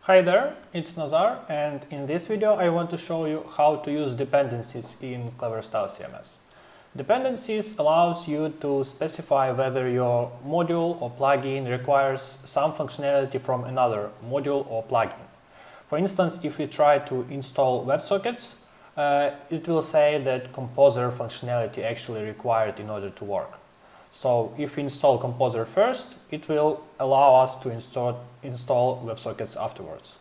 Hi there, it's Nazar, and in this video I want to show you how to use dependencies in CleverStyle CMS. Dependencies allows you to specify whether your module or plugin requires some functionality from another module or plugin. For instance, if you try to install WebSockets, it will say that Composer functionality actually required in order to work. So if we install Composer first, it will allow us to install WebSockets afterwards.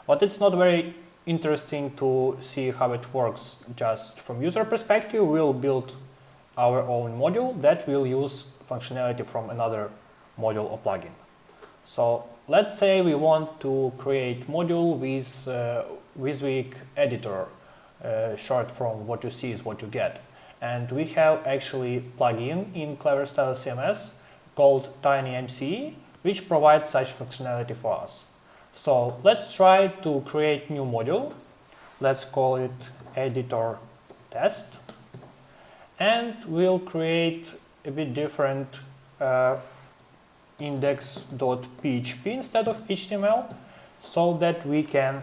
But it's not very interesting to see how it works just from user perspective. We'll build our own module that will use functionality from another module or plugin. So let's say we want to create module with WYSIWYG editor, short from what you see is what you get. And we have actually plugin in CleverStyle CMS called TinyMCE, which provides such functionality for us. So let's try to create new module. Let's call it editor test. And we'll create a bit different index.php instead of HTML so that we can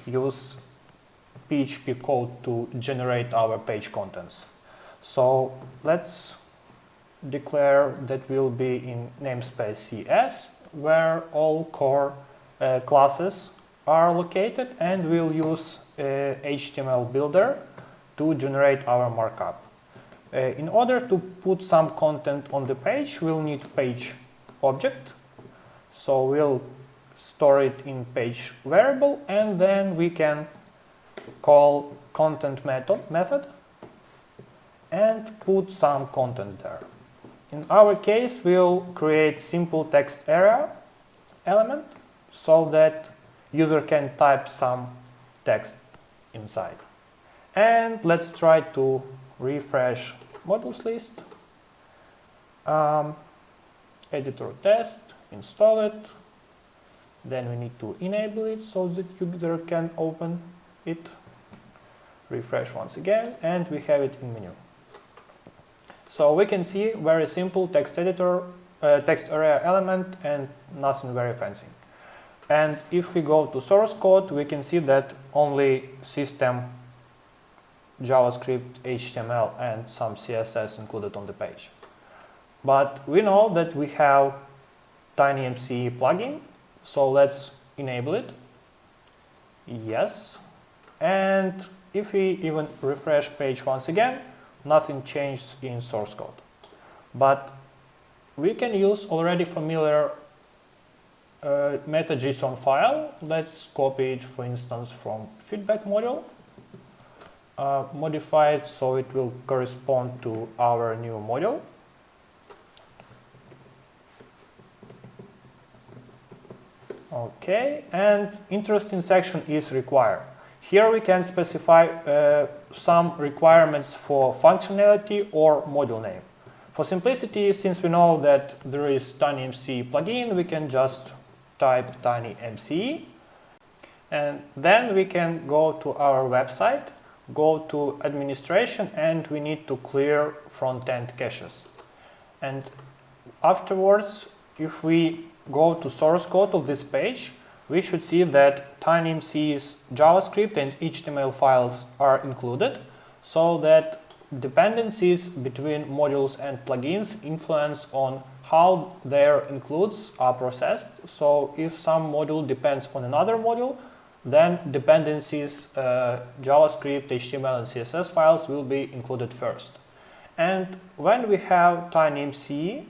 use PHP code to generate our page contents. So let's declare that will be in namespace CS, where all core classes are located, and we'll use HTML builder to generate our markup. In order to put some content on the page, we'll need page object. So we'll store it in page variable, and then we can call content method and put some content there. In our case, we'll create simple text area element so that user can type some text inside. And let's try to refresh modules list, editor test, install it. Then we need to enable it so that user can open it, refresh once again, and we have it in menu. So we can see very simple text editor, text area element, and nothing very fancy. And if we go to source code, we can see that only system, JavaScript, HTML, and some CSS included on the page. But we know that we have TinyMCE plugin, so let's enable it. Yes. And if we even refresh page once again, nothing changed in source code. But we can use already familiar meta.json file. Let's copy it, for instance, from feedback module, modify it so it will correspond to our new module. Okay, and interesting section is require. Here we can specify some requirements for functionality or module name. For simplicity, since we know that there is TinyMCE plugin, we can just type TinyMCE, and then we can go to our website, go to administration, and we need to clear front-end caches. And afterwards, if we go to source code of this page, we should see that TinyMCE's JavaScript and HTML files are included, so that dependencies between modules and plugins influence on how their includes are processed. So if some module depends on another module, then dependencies, JavaScript, HTML, and CSS files will be included first. And when we have TinyMCE,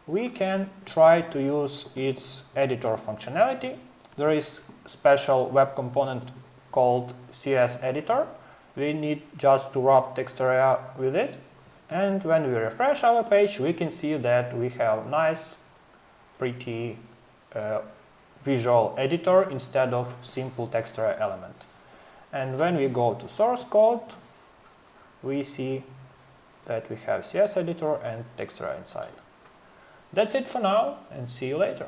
we can try to use its editor functionality. There is a special web component called CS editor. We need just to wrap text area with it. And when we refresh our page, we can see that we have nice, pretty visual editor instead of simple text area element. And when we go to source code, we see that we have CS editor and text area inside. That's it for now, and see you later.